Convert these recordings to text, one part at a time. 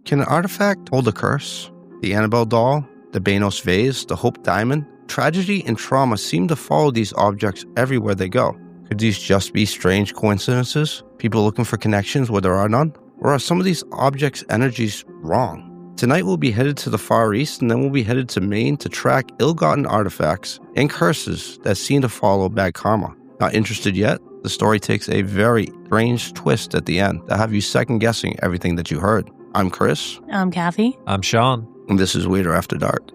Can an artifact hold a curse? The Annabelle doll, the Banos vase, the Hope diamond? Tragedy and trauma seem to follow these objects everywhere they go. Could these just be strange coincidences? People looking for connections where there are none? Or are some of these objects' energies wrong? Tonight we'll be headed to the Far East, and then we'll be headed to Maine to track ill-gotten artifacts and curses that seem to follow bad karma. Not interested yet? The story takes a very strange twist at the end that have you second-guessing everything that you heard. I'm Chris. I'm Kathy. I'm Sean. And this is Weirder After Dark.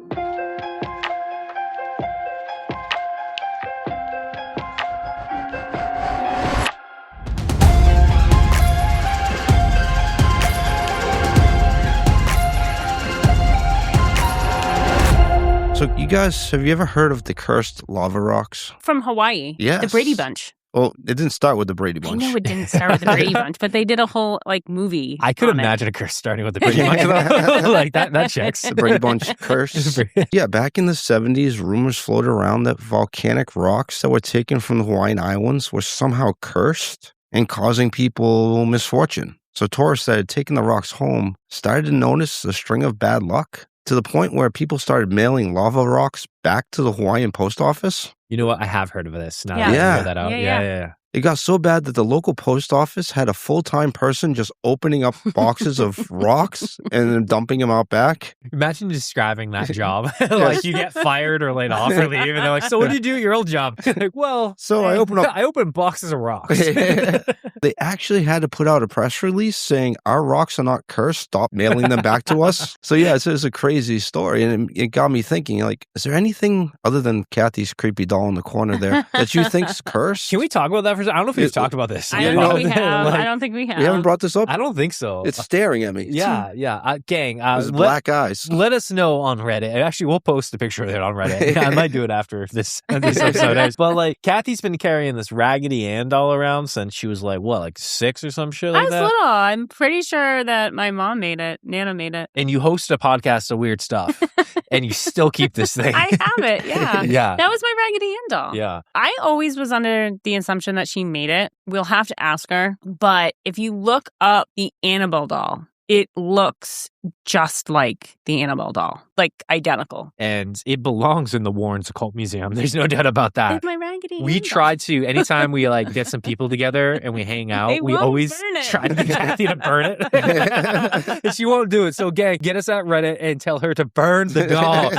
So you guys, have you ever heard of the cursed lava rocks? From Hawaii. Yes. The Brady Bunch. Well, it didn't start with the Brady Bunch. I know it didn't start with the Brady Bunch, but they did a whole movie. I could imagine a curse starting with the Brady Bunch. Like that checks. The Brady Bunch curse. Yeah, back in the 70s, rumors floated around that volcanic rocks that were taken from the Hawaiian Islands were somehow cursed and causing people misfortune. So tourists that had taken the rocks home started to notice a string of bad luck, to the point where people started mailing lava rocks back to the Hawaiian post office. You know what? I have heard of this. Now Yeah. that I Yeah. figure that out. Yeah. It got so bad that the local post office had a full-time person just opening up boxes of rocks and then dumping them out back. Imagine describing that job. Like you get fired or laid off or leave, and they're like, "So what do you do at your old job?" Like, well, So I open boxes of rocks. They actually had to put out a press release saying, our rocks are not cursed, stop mailing them back to us. So yeah, it's a crazy story. And it got me thinking, like, is there anything other than Kathy's creepy doll in the corner there that you think's cursed? Can we talk about that for a second? I don't know if we've talked about this. I don't think we have. I don't think we have. We haven't brought this up? I don't think so. It's staring at me. Yeah. Gang, It's black eyes. let us know on Reddit. Actually, we'll post a picture of it on Reddit. I might do it after this episode ends. But like, Kathy's been carrying this Raggedy Ann doll around since she was like 6 or some shit like I was that. little. I'm pretty sure that my mom made it. Nana made it. And you host a podcast of weird stuff, and you still keep this thing. I have it. Yeah. Yeah. That was my Raggedy Ann doll. Yeah. I always was under the assumption that she made it. We'll have to ask her. But if you look up the Annabelle doll, it looks just like the Annabelle doll, like identical. And it belongs in the Warrens Occult Museum. There's no doubt about that. It's my Raggedy Ann We doll. try to, anytime we get some people together and we hang out, They we won't always burn it. try to get Kathy to burn it. And she won't do it. So gang, get us at Reddit and tell her to burn the doll.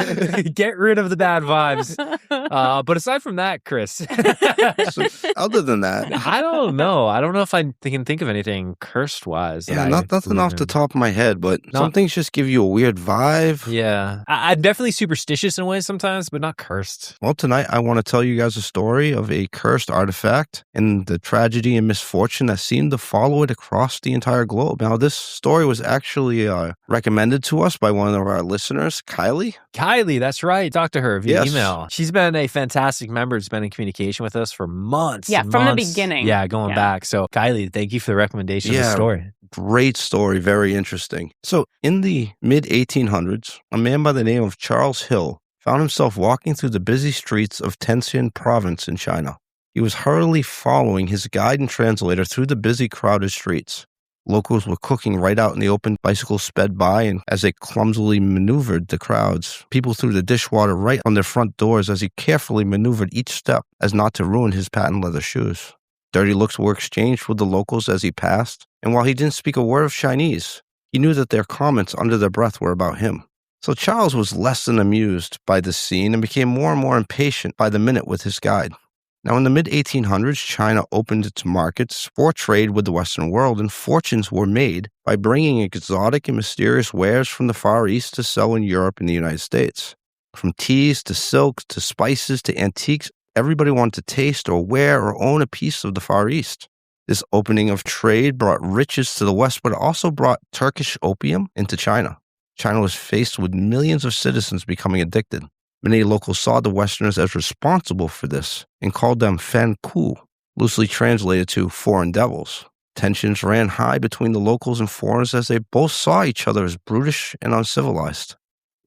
Get rid of the bad vibes. But aside from that, Chris. So, other than that, I don't know. I don't know if I can think of anything cursed wise. yeah, nothing off the top of my head, but some things just give you a weird vibe. Yeah. I'm definitely superstitious in ways sometimes, but not cursed. Well, tonight I want to tell you guys a story of a cursed artifact and the tragedy and misfortune that seemed to follow it across the entire globe. Now, this story was actually recommended to us by one of our listeners, Kylie. Kylie, that's right. Talk to her via Yes. email. She's been a fantastic member. Has been in communication with us for months. Yeah, and from the months. beginning. Yeah, going back. So, Kylie, thank you for the recommendation of the story. Great story. Very interesting. So, in the mid-1800s, a man by the name of Charles Hill found himself walking through the busy streets of Tianjin province in China. He was hurriedly following his guide and translator through the busy, crowded streets. Locals were cooking right out in the open. Bicycles sped by, and as they clumsily maneuvered the crowds, people threw the dishwater right on their front doors as he carefully maneuvered each step as not to ruin his patent leather shoes. Dirty looks were exchanged with the locals as he passed, and while he didn't speak a word of Chinese, he knew that their comments under their breath were about him. So Charles was less than amused by this scene and became more and more impatient by the minute with his guide. Now, in the mid-1800s, China opened its markets for trade with the Western world, and fortunes were made by bringing exotic and mysterious wares from the Far East to sell in Europe and the United States. From teas to silks to spices to antiques, everybody wanted to taste or wear or own a piece of the Far East. This opening of trade brought riches to the West, but also brought Turkish opium into China. China was faced with millions of citizens becoming addicted. Many locals saw the Westerners as responsible for this and called them Fan Ku, loosely translated to foreign devils. Tensions ran high between the locals and foreigners as they both saw each other as brutish and uncivilized.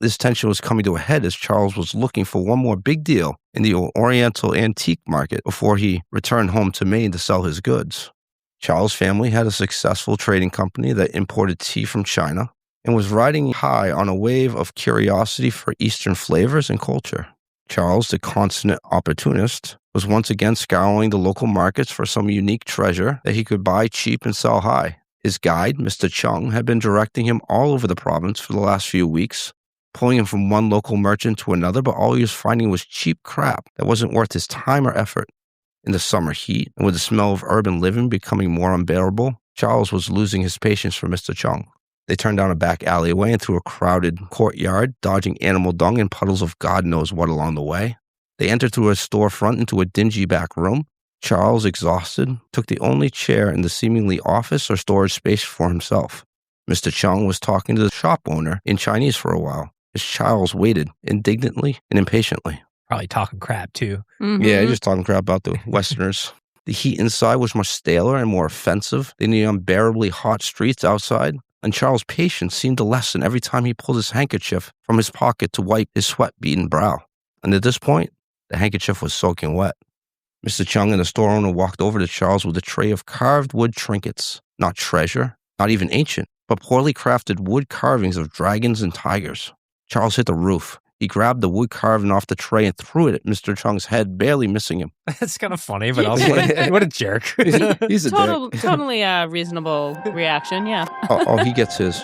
This tension was coming to a head as Charles was looking for one more big deal in the Oriental antique market before he returned home to Maine to sell his goods. Charles' family had a successful trading company that imported tea from China, and was riding high on a wave of curiosity for Eastern flavors and culture. Charles, the consummate opportunist, was once again scouring the local markets for some unique treasure that he could buy cheap and sell high. His guide, Mr. Chung, had been directing him all over the province for the last few weeks, pulling him from one local merchant to another, but all he was finding was cheap crap that wasn't worth his time or effort. In the summer heat, and with the smell of urban living becoming more unbearable, Charles was losing his patience for Mr. Chung. They turned down a back alleyway and through a crowded courtyard, dodging animal dung and puddles of God knows what along the way. They entered through a storefront into a dingy back room. Charles, exhausted, took the only chair in the seemingly office or storage space for himself. Mr. Chung was talking to the shop owner in Chinese for a while, as Charles waited indignantly and impatiently. Probably talking crap, too. Mhm. Yeah, just talking crap about the Westerners. The heat inside was much staler and more offensive than the unbearably hot streets outside, and Charles' patience seemed to lessen every time he pulled his handkerchief from his pocket to wipe his sweat-beaten brow. And at this point, the handkerchief was soaking wet. Mr. Chung and the store owner walked over to Charles with a tray of carved wood trinkets, not treasure, not even ancient, but poorly crafted wood carvings of dragons and tigers. Charles hit the roof. He grabbed the wood carving off the tray and threw it at Mr. Chung's head, barely missing him. That's kind of funny, but also what a jerk. He's a dick. Totally a reasonable reaction, yeah. Oh, he gets his.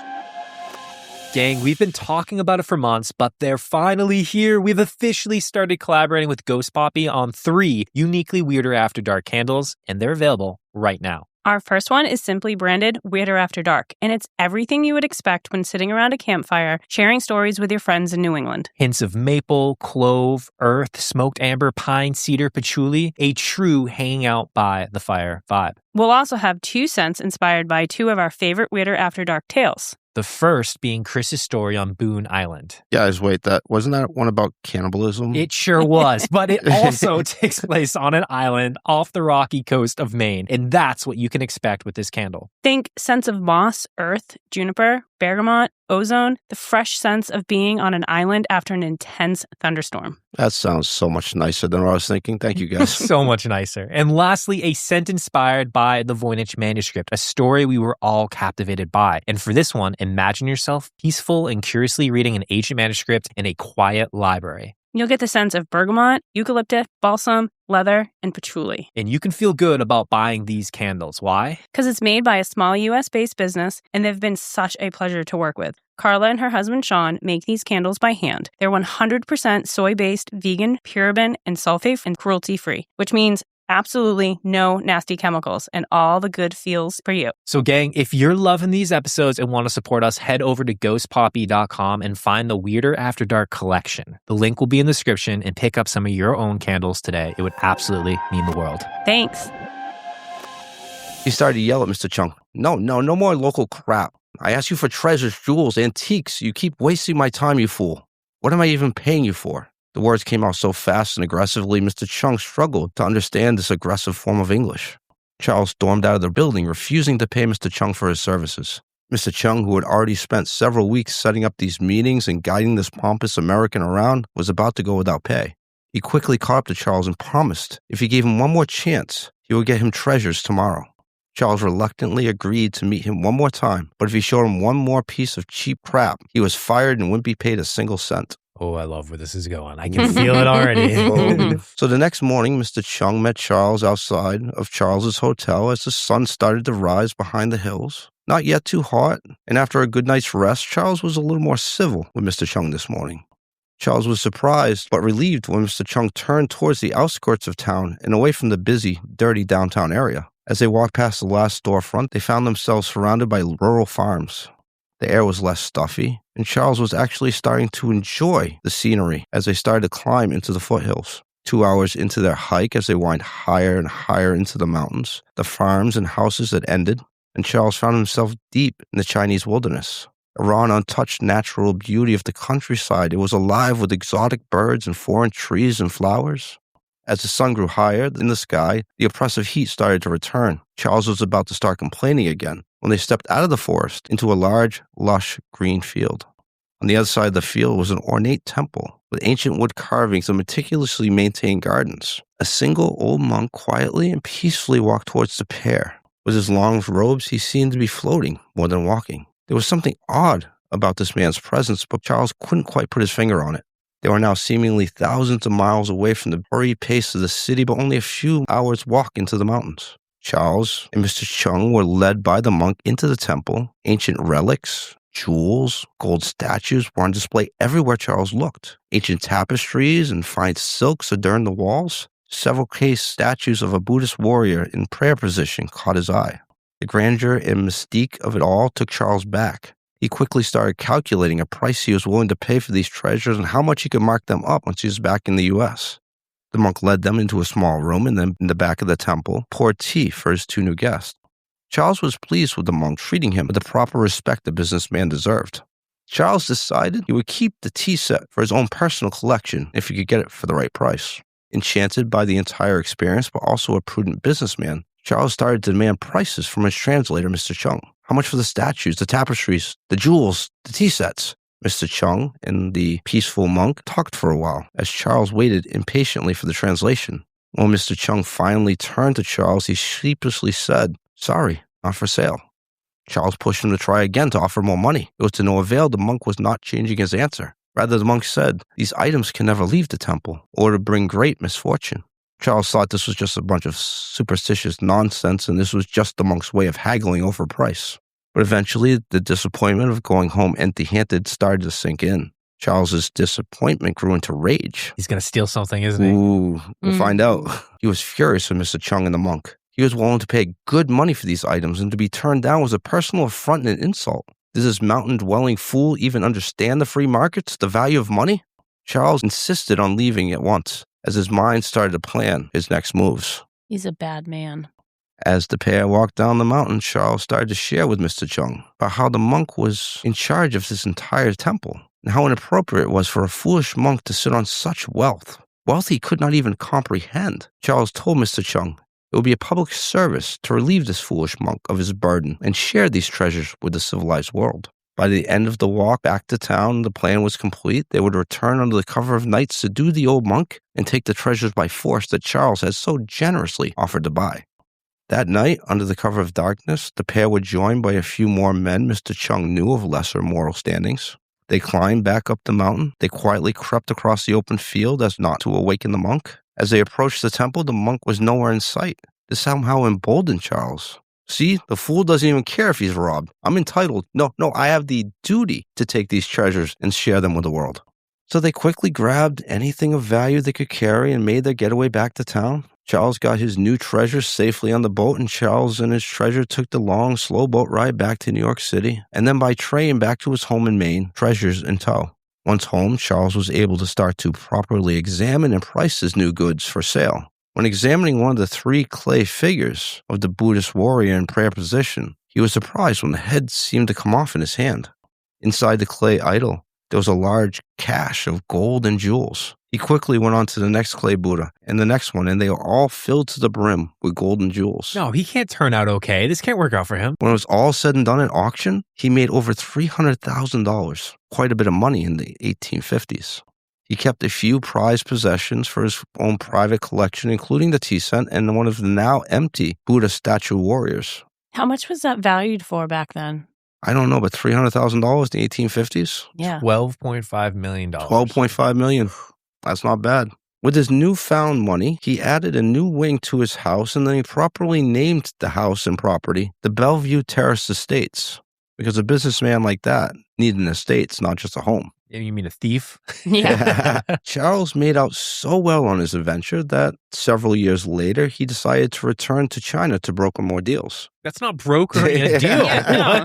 Gang, we've been talking about it for months, but they're finally here. We've officially started collaborating with Ghost Poppy on 3 uniquely Weirder After Dark candles, and they're available right now. Our first one is simply branded Weirder After Dark, and it's everything you would expect when sitting around a campfire, sharing stories with your friends in New England. Hints of maple, clove, earth, smoked amber, pine, cedar, patchouli, a true hanging out by the fire vibe. We'll also have 2 scents inspired by 2 of our favorite Weirder After Dark tales. The first being Chris's story on Boone Island. Guys, wait, wasn't that one about cannibalism? It sure was, but it also takes place on an island off the rocky coast of Maine, and that's what you can expect with this candle. Think scents of moss, earth, juniper, bergamot, ozone, the fresh sense of being on an island after an intense thunderstorm. That sounds so much nicer than what I was thinking. Thank you, guys. So much nicer. And lastly, a scent inspired by the Voynich manuscript, a story we were all captivated by. And for this one, imagine yourself peaceful and curiously reading an ancient manuscript in a quiet library. You'll get the sense of bergamot, eucalyptus, balsam, leather, and patchouli. And you can feel good about buying these candles. Why? Because it's made by a small US-based business, and they've been such a pleasure to work with. Carla and her husband Sean make these candles by hand. They're 100% soy-based, vegan, paraben, and sulfate and cruelty-free, which means absolutely no nasty chemicals and all the good feels for you. So gang, if you're loving these episodes and want to support us, head over to ghostpoppy.com and find the Weirder After Dark collection. The link will be in the description and pick up some of your own candles today. It would absolutely mean the world. Thanks. He started to yell at Mr. Chung. No more local crap. I asked you for treasures, jewels, antiques. You keep wasting my time, you fool. What am I even paying you for? The words came out so fast and aggressively, Mr. Chung struggled to understand this aggressive form of English. Charles stormed out of the building, refusing to pay Mr. Chung for his services. Mr. Chung, who had already spent several weeks setting up these meetings and guiding this pompous American around, was about to go without pay. He quickly caught up to Charles and promised if he gave him one more chance, he would get him treasures tomorrow. Charles reluctantly agreed to meet him one more time, but if he showed him one more piece of cheap crap, he was fired and wouldn't be paid a single cent. Oh, I love where this is going. I can feel it already. So the next morning, Mr. Chung met Charles outside of Charles's hotel as the sun started to rise behind the hills. Not yet too hot, and after a good night's rest, Charles was a little more civil with Mr. Chung this morning. Charles was surprised but relieved when Mr. Chung turned towards the outskirts of town and away from the busy, dirty downtown area. As they walked past the last storefront, they found themselves surrounded by rural farms. The air was less stuffy, and Charles was actually starting to enjoy the scenery as they started to climb into the foothills. 2 hours into their hike, as they wind higher and higher into the mountains, the farms and houses had ended, and Charles found himself deep in the Chinese wilderness. A raw and untouched natural beauty of the countryside, it was alive with exotic birds and foreign trees and flowers. As the sun grew higher in the sky, the oppressive heat started to return. Charles was about to start complaining again when they stepped out of the forest into a large, lush green field. On the other side of the field was an ornate temple with ancient wood carvings and meticulously maintained gardens. A single old monk quietly and peacefully walked towards the pair. With his long robes, he seemed to be floating more than walking. There was something odd about this man's presence, but Charles couldn't quite put his finger on it. They were now seemingly thousands of miles away from the hurried pace of the city, but only a few hours' walk into the mountains. Charles and Mr. Chung were led by the monk into the temple. Ancient relics, jewels, gold statues were on display everywhere Charles looked. Ancient tapestries and fine silks adorned the walls. Several case statues of a Buddhist warrior in prayer position caught his eye. The grandeur and mystique of it all took Charles back. He quickly started calculating a price he was willing to pay for these treasures and how much he could mark them up once he was back in the U.S. The monk led them into a small room and then in the back of the temple poured tea for his two new guests. Charles was pleased with the monk treating him with the proper respect the businessman deserved. Charles decided he would keep the tea set for his own personal collection if he could get it for the right price. Enchanted by the entire experience, but also a prudent businessman, Charles started to demand prices from his translator, Mr. Chung. How much for the statues, the tapestries, the jewels, the tea sets? Mr. Chung and the peaceful monk talked for a while as Charles waited impatiently for the translation. When Mr. Chung finally turned to Charles, he sheepishly said, "Sorry, not for sale." Charles pushed him to try again to offer more money. It was to no avail. The monk was not changing his answer. Rather, the monk said, "These items can never leave the temple or to bring great misfortune." Charles thought this was just a bunch of superstitious nonsense, and this was just the monk's way of haggling over price. But eventually, the disappointment of going home empty-handed started to sink in. Charles's disappointment grew into rage. He's going to steal something, isn't he? Ooh, we'll find out. He was furious with Mr. Chung and the monk. He was willing to pay good money for these items, and to be turned down was a personal affront and insult. Does this mountain-dwelling fool even understand the free markets, the value of money? Charles insisted on leaving at once, as his mind started to plan his next moves. He's a bad man. As the pair walked down the mountain, Charles started to share with Mr. Chung about how the monk was in charge of this entire temple, and how inappropriate it was for a foolish monk to sit on such wealth he could not even comprehend. Charles told Mr. Chung it would be a public service to relieve this foolish monk of his burden and share these treasures with the civilized world. By the end of the walk back to town, the plan was complete. They would return under the cover of night, subdue the old monk, and take the treasures by force that Charles had so generously offered to buy. That night, under the cover of darkness, the pair were joined by a few more men Mr. Chung knew of lesser moral standings. They climbed back up the mountain. They quietly crept across the open field as not to awaken the monk. As they approached the temple, the monk was nowhere in sight. This somehow emboldened Charles. "See, the fool doesn't even care if he's robbed. I'm entitled. No, I have the duty to take these treasures and share them with the world." So they quickly grabbed anything of value they could carry and made their getaway back to town. Charles got his new treasures safely on the boat, and Charles and his treasure took the long, slow boat ride back to New York City, and then by train back to his home in Maine, treasures in tow. Once home, Charles was able to start to properly examine and price his new goods for sale. When examining one of the 3 clay figures of the Buddhist warrior in prayer position, he was surprised when the head seemed to come off in his hand. Inside the clay idol, there was a large cache of gold and jewels. He quickly went on to the next clay Buddha and the next one, and they were all filled to the brim with gold and jewels. No, he can't turn out okay. This can't work out for him. When it was all said and done at auction, he made over $300,000, quite a bit of money in the 1850s. He kept a few prized possessions for his own private collection, including the tea set and one of the now empty Buddha statue warriors. How much was that valued for back then? I don't know, but $300,000 in the 1850s? Yeah. $12.5 million. $12.5 million. That's not bad. With his newfound money, he added a new wing to his house, and then he properly named the house and property the Bellevue Terrace Estates, because a businessman like that needed an estate, not just a home. You mean a thief? Yeah. Charles made out so well on his adventure that several years later, he decided to return to China to broker more deals. That's not brokering a deal. Yeah, no.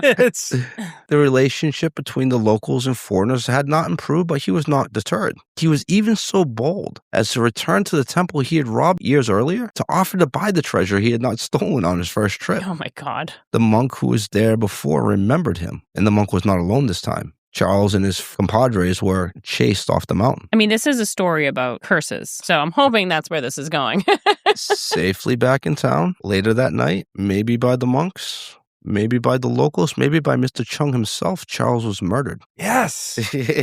The relationship between the locals and foreigners had not improved, but he was not deterred. He was even so bold as to return to the temple he had robbed years earlier to offer to buy the treasure he had not stolen on his first trip. Oh my God. The monk who was there before remembered him, and the monk was not alone this time. Charles and his compadres were chased off the mountain. I mean, this is a story about curses, so I'm hoping that's where this is going. Safely back in town later that night, maybe by the monks, maybe by the locals, maybe by Mr. Chung himself, Charles was murdered. Yes.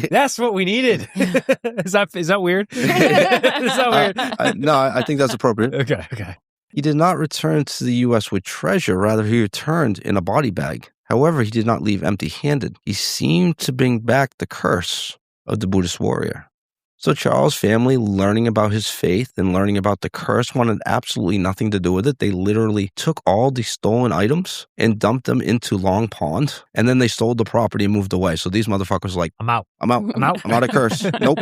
That's what we needed. Is that weird? Is that weird? No, I think that's appropriate. Okay. He did not return to the U.S. with treasure. Rather, he returned in a body bag. However, he did not leave empty-handed. He seemed to bring back the curse of the Buddhist warrior. So Charles' family, learning about his faith and learning about the curse, wanted absolutely nothing to do with it. They literally took all the stolen items and dumped them into Long Pond, and then they sold the property and moved away. So these motherfuckers were like, I'm out. I'm out. I'm out. I'm out of curse. Nope.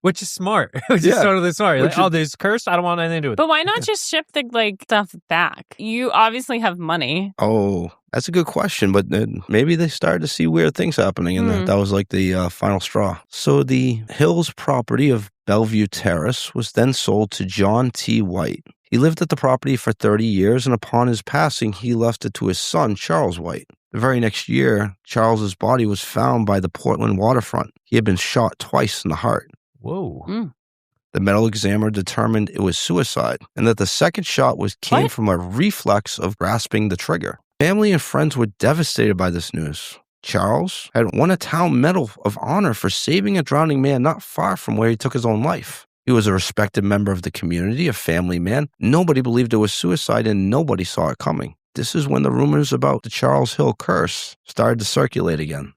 Which is smart. Which is totally smart. Like, oh, there's cursed. I don't want anything to do with it. But why not just ship the stuff back? You obviously have money. Oh, that's a good question. But maybe they started to see weird things happening, and that was like the final straw. So the Hills property of Bellevue Terrace was then sold to John T. White. He lived at the property for 30 years, and upon his passing, he left it to his son, Charles White. The very next year, Charles's body was found by the Portland waterfront. He had been shot twice in the heart. Whoa. The medical examiner determined it was suicide, and that the second shot came from a reflex of grasping the trigger. Family and friends were devastated by this news. Charles had won a town medal of honor for saving a drowning man not far from where he took his own life. He was a respected member of the community, a family man. Nobody believed it was suicide, and nobody saw it coming. This is when the rumors about the Charles Hill curse started to circulate again.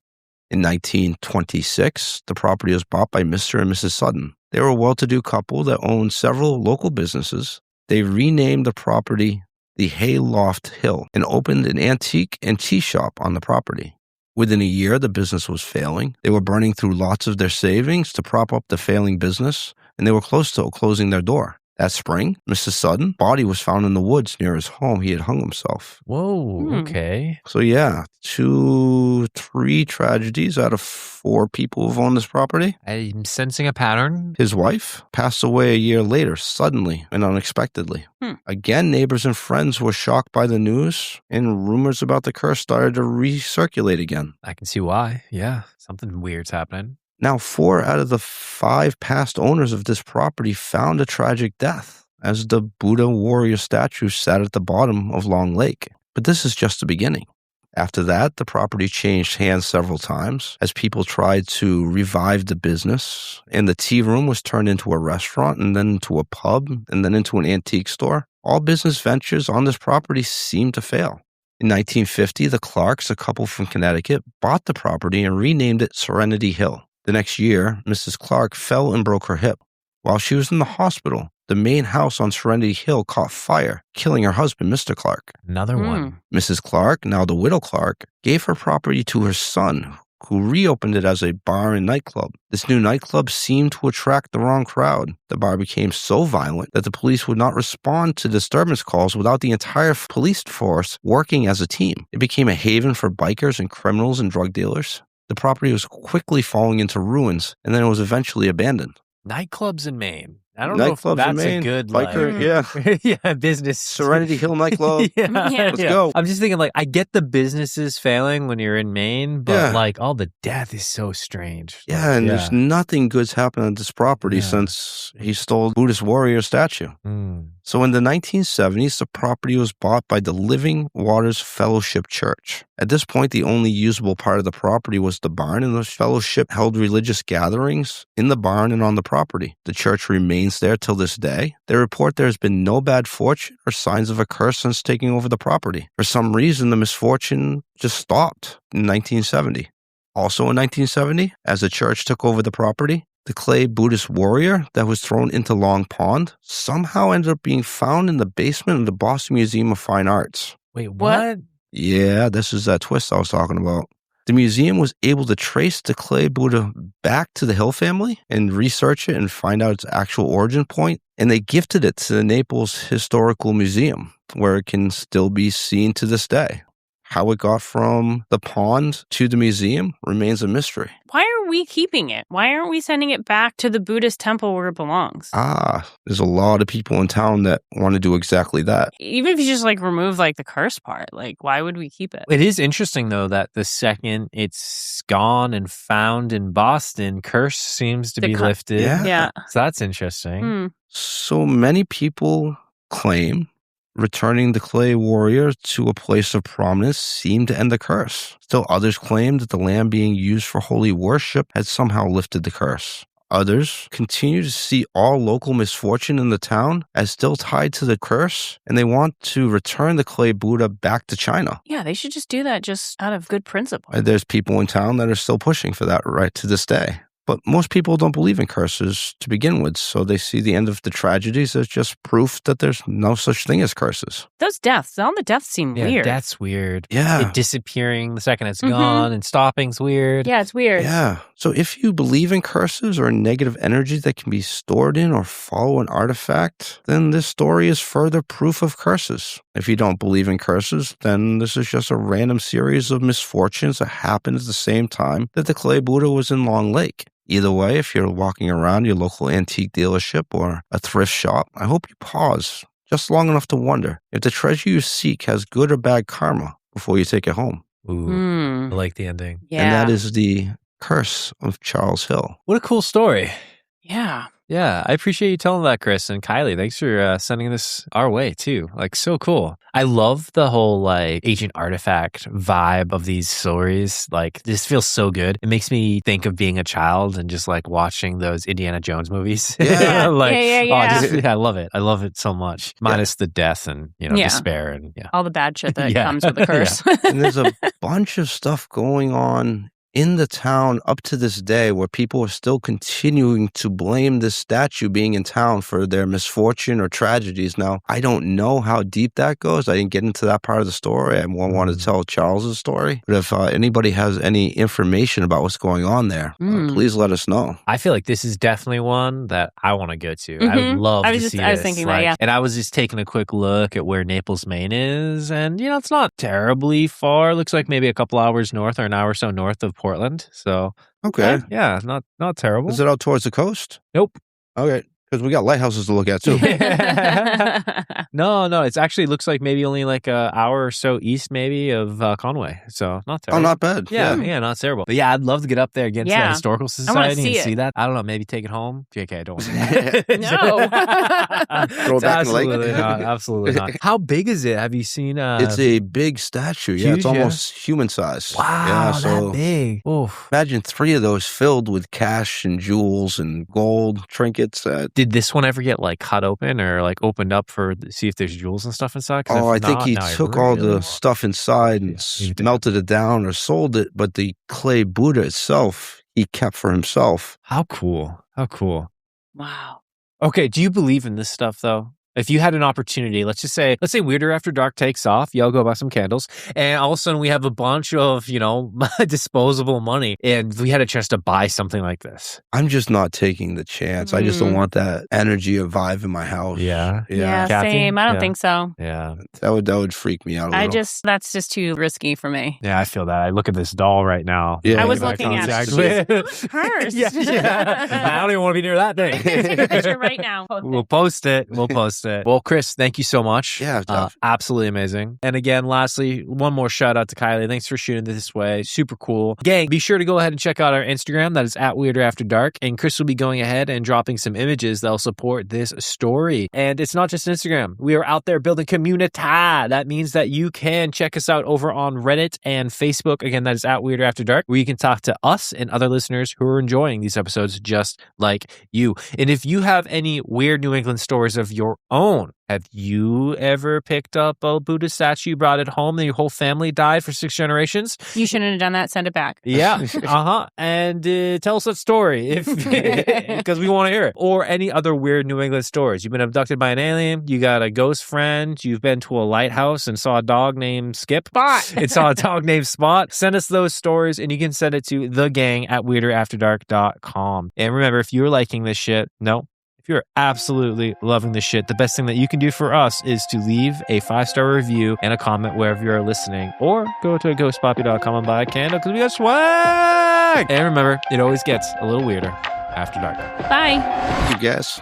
In 1926, the property was bought by Mr. and Mrs. Sutton. They were a well-to-do couple that owned several local businesses. They renamed the property the Hayloft Hill and opened an antique and tea shop on the property. Within a year, the business was failing. They were burning through lots of their savings to prop up the failing business, and they were close to closing their door. That spring, Mr. Sutton's body was found in the woods near his home. He had hung himself. Whoa, okay. So 3 tragedies out of 4 people who've owned this property. I'm sensing a pattern. His wife passed away a year later, suddenly and unexpectedly. Again, neighbors and friends were shocked by the news, and rumors about the curse started to recirculate again. I can see why. Yeah, something weird's happening. Now, 4 out of the 5 past owners of this property found a tragic death, as the Buddha warrior statue sat at the bottom of Long Lake. But this is just the beginning. After that, the property changed hands several times as people tried to revive the business, and the tea room was turned into a restaurant, and then into a pub, and then into an antique store. All business ventures on this property seemed to fail. In 1950, the Clarks, a couple from Connecticut, bought the property and renamed it Serenity Hill. The next year, Mrs. Clark fell and broke her hip. While she was in the hospital, the main house on Serenity Hill caught fire, killing her husband, Mr. Clark. Another one. Mrs. Clark, now the widow Clark, gave her property to her son, who reopened it as a bar and nightclub. This new nightclub seemed to attract the wrong crowd. The bar became so violent that the police would not respond to disturbance calls without the entire police force working as a team. It became a haven for bikers and criminals and drug dealers. The property was quickly falling into ruins, and then it was eventually abandoned. Nightclubs in Maine. I don't know if Nightclubs that's in Maine, a good biker, business. Serenity Hill nightclub. Let's go. I'm just thinking, I get the businesses failing when you're in Maine, but all the death is so strange. There's nothing good's happened on this property since he stole Buddhist warrior statue. So in the 1970s, the property was bought by the Living Waters Fellowship Church. At this point, the only usable part of the property was the barn, and the fellowship held religious gatherings in the barn and on the property. The church remains there till this day. They report there has been no bad fortune or signs of a curse since taking over the property. For some reason, the misfortune just stopped in 1970. Also in 1970, as the church took over the property, the clay Buddhist warrior that was thrown into Long Pond somehow ended up being found in the basement of the Boston Museum of Fine Arts. Wait, what? Yeah, this is that twist I was talking about. The museum was able to trace the clay Buddha back to the Hill family and research it and find out its actual origin point, and they gifted it to the Naples Historical Museum, where it can still be seen to this day. How it got from the pond to the museum remains a mystery. Why are we keeping it? Why aren't we sending it back to the Buddhist temple where it belongs? There's a lot of people in town that want to do exactly that. Even if you just remove the curse part, why would we keep it? It is interesting though that the second it's gone and found in Boston, curse seems to be lifted. Yeah. So that's interesting. So many people claim returning the clay warrior to a place of prominence seemed to end the curse. Still others claimed that the land being used for holy worship had somehow lifted the curse. Others continue to see all local misfortune in the town as still tied to the curse, and they want to return the clay Buddha back to China. Yeah, they should just do that just out of good principle. There's people in town that are still pushing for that right to this day. But most people don't believe in curses to begin with, so they see the end of the tragedies as just proof that there's no such thing as curses. Those deaths, all the deaths seem weird. That's weird. Yeah. It disappearing the second it's gone and stopping's weird. Yeah, it's weird. Yeah. So if you believe in curses or negative energy that can be stored in or follow an artifact, then this story is further proof of curses. If you don't believe in curses, then this is just a random series of misfortunes that happened at the same time that the clay Buddha was in Long Lake. Either way, if you're walking around your local antique dealership or a thrift shop, I hope you pause just long enough to wonder if the treasure you seek has good or bad karma before you take it home. Ooh, I like the ending. Yeah. And that is the curse of Charles Hill. What a cool story. Yeah. Yeah, I appreciate you telling that, Chris. And Kylie, thanks for sending this our way, too. Like, so cool. I love the whole, like, ancient artifact vibe of these stories. Like, this feels so good. It makes me think of being a child and just, like, watching those Indiana Jones movies. Yeah. Like, Yeah. I love it. I love it so much. Minus the death and, despair. And all the bad shit that comes with the curse. And there's a bunch of stuff going on in the town up to this day where people are still continuing to blame this statue being in town for their misfortune or tragedies. Now, I don't know how deep that goes. I didn't get into that part of the story. I more want to tell Charles's story. But if anybody has any information about what's going on there, please let us know. I feel like this is definitely one that I want to go to. I would love to see this. I was thinking that, yeah. And I was just taking a quick look at where Naples, Maine is. And, it's not terribly far. Looks like maybe a couple hours north or an hour or so north of Portland. So, Okay. Yeah, not terrible. Is it out towards the coast? Nope. Okay. Because we got lighthouses to look at, too. No, it's actually looks like maybe only like an hour or so east maybe of Conway. So not terrible. Oh, not bad. Yeah, not terrible. But yeah, I'd love to get up there, get into the Historical Society and see that. I don't know, maybe take it home. JK, I don't want to do that. No. Throw it back in the lake? Absolutely not. Absolutely not. How big is it? Have you seen? It's a big statue. Yeah, huge, it's almost human size. Wow, yeah, that big. Oof. Imagine 3 of those filled with cash and jewels and gold trinkets. Did this one ever get like cut open or like opened up for see if there's jewels and stuff inside? Oh, I think he took all the stuff inside and melted it down or sold it, but the clay Buddha itself, he kept for himself. How cool. How cool. Wow. Okay, do you believe in this stuff though? If you had an opportunity, let's say Weirder After Dark takes off, y'all go buy some candles, and all of a sudden we have a bunch of, disposable money, and we had a chance to buy something like this. I'm just not taking the chance. I just don't want that energy or vibe in my house. Yeah. Yeah, Kathy? same. I don't think so. Yeah. That would freak me out a little. That's just too risky for me. Yeah, I feel that. I look at this doll right now. Yeah. I was looking at it. She's purse. Yeah. I don't even want to be near that thing. Take a picture right now. We'll post it. Well, Chris, thank you so much. Yeah, absolutely amazing. And again, lastly, one more shout out to Kylie. Thanks for shooting this way. Super cool. Gang, be sure to go ahead and check out our Instagram. That is at Weirder After Dark. And Chris will be going ahead and dropping some images that'll support this story. And it's not just Instagram. We are out there building community. That means that you can check us out over on Reddit and Facebook. Again, that is at Weirder After Dark, where you can talk to us and other listeners who are enjoying these episodes just like you. And if you have any weird New England stories of your own, have you ever picked up a Buddha statue, brought it home, and your whole family died for 6 generations? You shouldn't have done that. Send it back. Yeah. And tell us that story because we want to hear it. Or any other weird New England stories. You've been abducted by an alien. You got a ghost friend. You've been to a lighthouse and saw a dog named Skip. Spot. And saw a dog named Spot. Send us those stories, and you can send it to thegang@weirderafterdark.com. And remember, if you're liking this shit, if you're absolutely loving this shit, the best thing that you can do for us is to leave a 5-star review and a comment wherever you're listening, or go to ghostpoppy.com and buy a candle because we got swag. And remember, it always gets a little weirder after dark. Bye. You guess.